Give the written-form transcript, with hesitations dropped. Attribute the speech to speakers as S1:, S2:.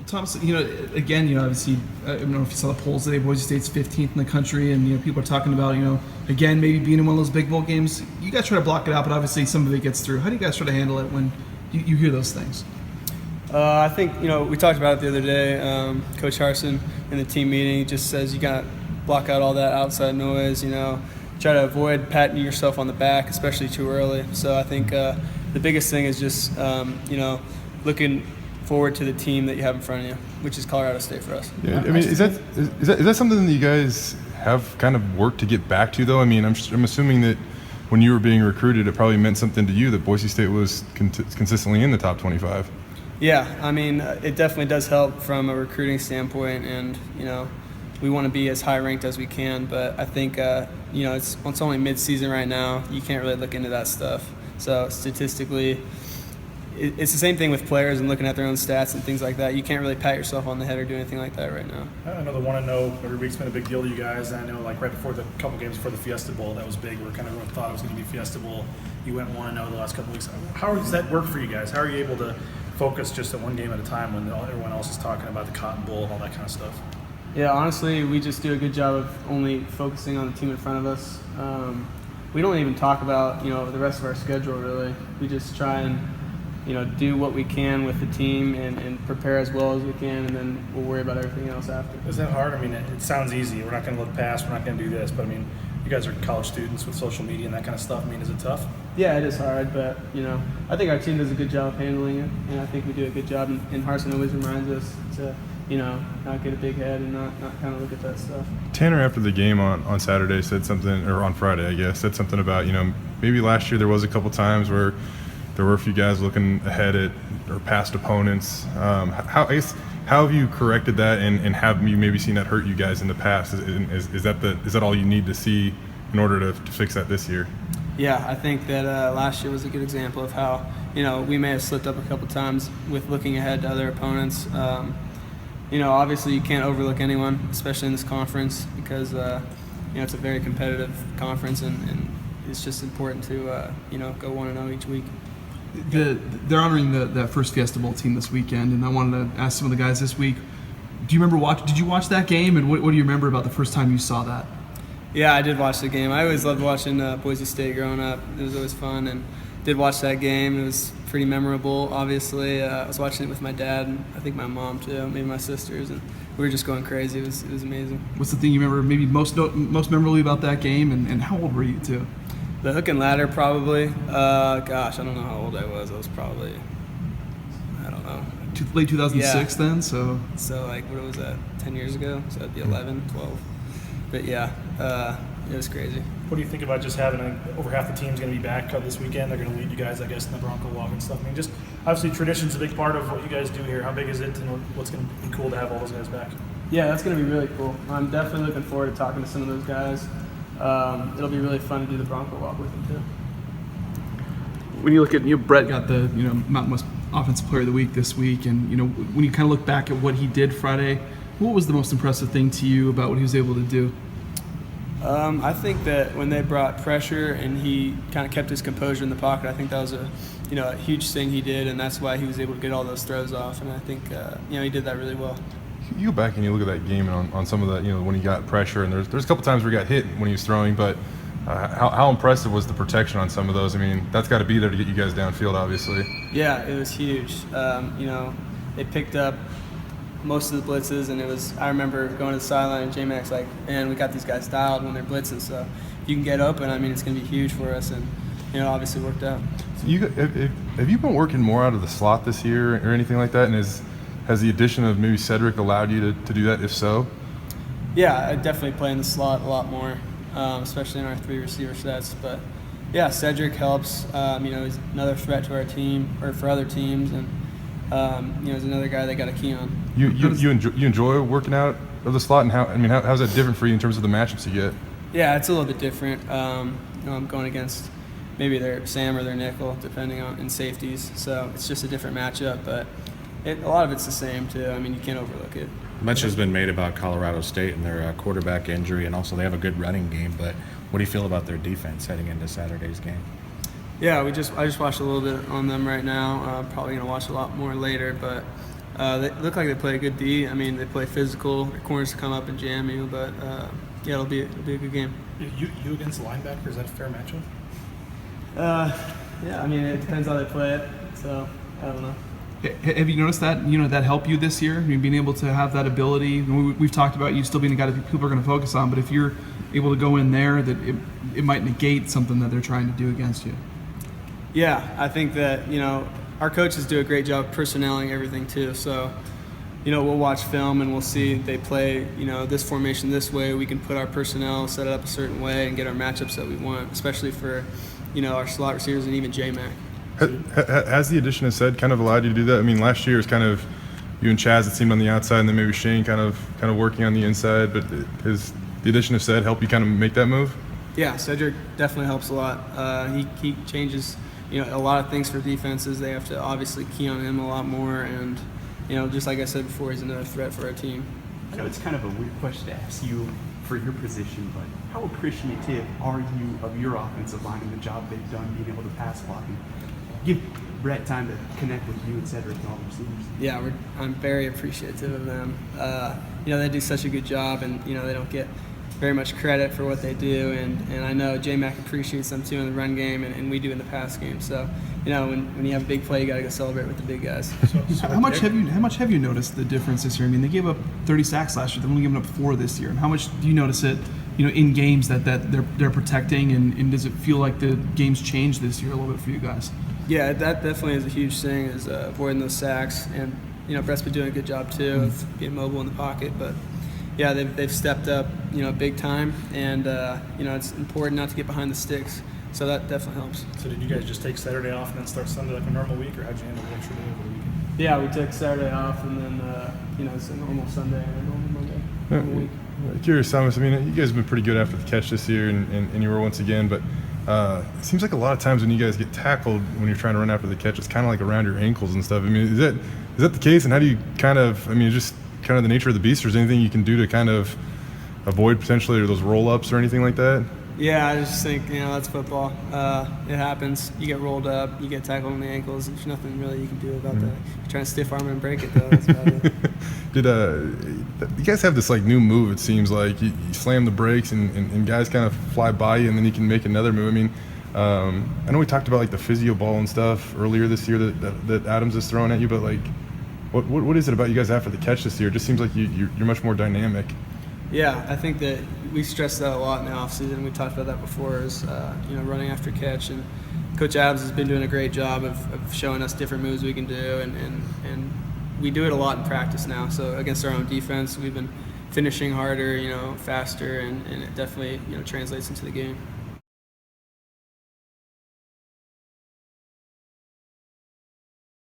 S1: Thomas, again, obviously, I don't know if you saw the polls today. Boise State's 15th in the country, and people are talking about, again, maybe being in one of those big bowl games. You guys try to block it out, but obviously some of it gets through. How do you guys try to handle it when you hear those things?
S2: I think we talked about it the other day. Coach Harsin in the team meeting just says you got to block out all that outside noise. Try to avoid patting yourself on the back, especially too early. So I think the biggest thing is just looking forward to the team that you have in front of you, which is Colorado State for us.
S3: Yeah, I mean, is that something that you guys have kind of worked to get back to, though? I mean, I'm assuming that when you were being recruited, it probably meant something to you that Boise State was consistently in the top 25. Yeah,
S2: I mean, it definitely does help from a recruiting standpoint, and we want to be as high ranked as we can. But I think it's only mid-season right now. You can't really look into that stuff. So statistically, it's the same thing with players and looking at their own stats and things like that. You can't really pat yourself on the head or do anything like that right now.
S4: I know the want to know every week's been a big deal to you guys. And I know right before the couple games before the Fiesta Bowl, that was big. Everyone thought it was going to be Fiesta Bowl. You went 1-0 the last couple weeks. How does that work for you guys? How are you able to focus just at one game at a time when everyone else is talking about the Cotton Bowl and all that kind of stuff?
S2: Yeah, honestly, we just do a good job of only focusing on the team in front of us. We don't even talk about the rest of our schedule really. We just try and do what we can with the team and prepare as well as we can, and then we'll worry about everything else after.
S4: Is that hard? I mean, it sounds easy. We're not going to look past. We're not going to do this. But I mean, you guys are college students with social media and that kind of stuff. I mean, is it tough?
S2: Yeah, it is hard, but I think our team does a good job of handling it, and I think we do a good job. And Harsin always reminds us to not get a big head and not kind of look at that stuff.
S3: Tanner, after the game on Saturday, said something, or on Friday, I guess, said something about maybe last year there was a couple times where there were a few guys looking ahead at or past opponents. How have you corrected that, and have you maybe seen that hurt you guys in the past? Is that all you need to see in order to fix that this year?
S2: Yeah, I think that last year was a good example of how we may have slipped up a couple times with looking ahead to other opponents. Obviously you can't overlook anyone, especially in this conference, because it's a very competitive conference, and it's just important to go 1-0 each week.
S1: They're honoring that first Fiesta Bowl team this weekend, and I wanted to ask some of the guys this week. Do you remember did you watch that game, and what do you remember about the first time you saw that?
S2: Yeah, I did watch the game. I always loved watching Boise State growing up. It was always fun, and did watch that game. It was pretty memorable, obviously. I was watching it with my dad, and I think my mom too, maybe my sisters, and we were just going crazy. It was amazing.
S1: What's the thing you remember maybe most memorably about that game, and how old were you too?
S2: The hook and ladder, probably. Gosh, I don't know how old I was. I was probably, I don't know.
S1: Late 2006 then? So
S2: what was that, 10 years ago? So that'd be 11, 12. But yeah, it was crazy.
S4: What do you think about just having over half the team's going to be back this weekend? They're going to lead you guys, I guess, in the Bronco Walk and stuff. I mean, just obviously tradition's a big part of what you guys do here. How big is it, and what's going to be cool to have all those guys back?
S2: Yeah, that's going to be really cool. I'm definitely looking forward to talking to some of those guys. It'll be really fun to do the Bronco Walk with them too.
S1: When you look at Brett got the Mountain West Offensive Player of the Week this week, and when you kind of look back at what he did Friday, what was the most impressive thing to you about what he was able to do?
S2: I think that when they brought pressure and he kind of kept his composure in the pocket, I think that was a huge thing he did, and that's why he was able to get all those throws off. And I think he did that really well.
S3: You go back and you look at that game and on some of that, when he got pressure, and there's a couple times where he got hit when he was throwing, but how impressive was the protection on some of those? I mean, that's got to be there to get you guys downfield, obviously.
S2: Yeah, it was huge. They picked up most of the blitzes, and I remember going to the sideline and J-Mac's like, man, we got these guys dialed when they're blitzing, so if you can get open, I mean, it's going to be huge for us, and obviously worked out.
S3: So have you been working more out of the slot this year or anything like that, and has the addition of maybe Cedric allowed you to do that, if so?
S2: Yeah, I definitely play in the slot a lot more, especially in our 3 receiver sets. But yeah, Cedric helps. He's another threat to our team or for other teams, and he's another guy they got a key on.
S3: You enjoy working out of the slot, and how's that different for you in terms of the matchups you get?
S2: Yeah, it's a little bit different. I'm going against maybe their Sam or their nickel, depending on in safeties. So it's just a different matchup, but a lot of it's the same too. I mean, you can't overlook it.
S5: Much has been made about Colorado State and their quarterback injury, and also they have a good running game. But what do you feel about their defense heading into Saturday's game?
S2: Yeah, I just watched a little bit on them right now. Probably gonna watch a lot more later, but They look like they play a good D. I mean, they play physical. Their corners come up and jam you, but yeah, it'll be a good game.
S4: You against the linebacker, is that a fair matchup?
S2: Yeah, I mean, it depends how they play it. So I don't know.
S1: Have you noticed that that help you this year? I mean, being able to have that ability. We've talked about you still being a guy that people are going to focus on, but if you're able to go in there, that it might negate something that they're trying to do against you.
S2: Yeah, I think that our coaches do a great job personnelling everything too. So we'll watch film and we'll see they play this formation this way. We can put our personnel, set it up a certain way, and get our matchups that we want, especially for our slot receivers and even J-Mac.
S3: Has the addition of Said kind of allowed you to do that? I mean, last year it was kind of you and Chaz, it seemed, on the outside, and then maybe Shane kind of working on the inside. But has the addition of Said help you kind of make that move?
S2: Yeah, Cedric definitely helps a lot. He changes a lot of things for defenses. They have to obviously key on him a lot more, and just like I said before, he's another threat for our team.
S6: I know it's kind of a weird question to ask you for your position, but how appreciative are you of your offensive line and the job they've done being able to pass block and give Brett time to connect with you and Cedric and all the receivers?
S2: Yeah, I'm very appreciative of them. They do such a good job, and they don't get very much credit for what they do, and I know J-Mac appreciates them too in the run game, and we do in the pass game. So when you have a big play, you got to go celebrate with the big guys.
S1: How much have you noticed the difference this year? I mean, they gave up 30 sacks last year. They've only given up 4 this year. And how much do you notice it in games that they're protecting, and does it feel like the game's changed this year a little bit for you guys?
S2: Yeah, that definitely is a huge thing, is avoiding those sacks, and Brett's been doing a good job too of being mobile in the pocket. But yeah, they've stepped up big time, and it's important not to get behind the sticks, so that definitely helps.
S4: So did you guys just take Saturday off and then start Sunday like a normal week, or how'd you handle the extra day over the weekend?
S2: Yeah, we took Saturday off, and then it's a normal Sunday and a normal Monday. Normal week.
S3: Curious, Thomas. I mean, you guys have been pretty good after the catch this year, and you were once again. But it seems like a lot of times when you guys get tackled when you're trying to run after the catch, it's kind of like around your ankles and stuff. I mean, is that the case? And how do you just kind of the nature of the beast, or is there anything you can do to kind of avoid potentially those roll-ups or anything like that?
S2: Yeah, I just think that's football. It happens. You get rolled up, you get tackled on the ankles. There's nothing really you can do about that. You're trying to stiff arm it and break it, though. That's about it.
S3: Did you guys have this like new move? It seems like you slam the brakes and guys kind of fly by you, and then you can make another move. I mean, I know we talked about like the physio ball and stuff earlier this year that Adams is throwing at you, but like, what is it about you guys after the catch this year? It just seems like you're much more dynamic.
S2: Yeah, I think that we stressed that a lot in the offseason. We talked about that before, is running after catch, and Coach Adams has been doing a great job of showing us different moves we can do, and we do it a lot in practice now. So against our own defense, we've been finishing harder, faster, and it definitely translates into the game.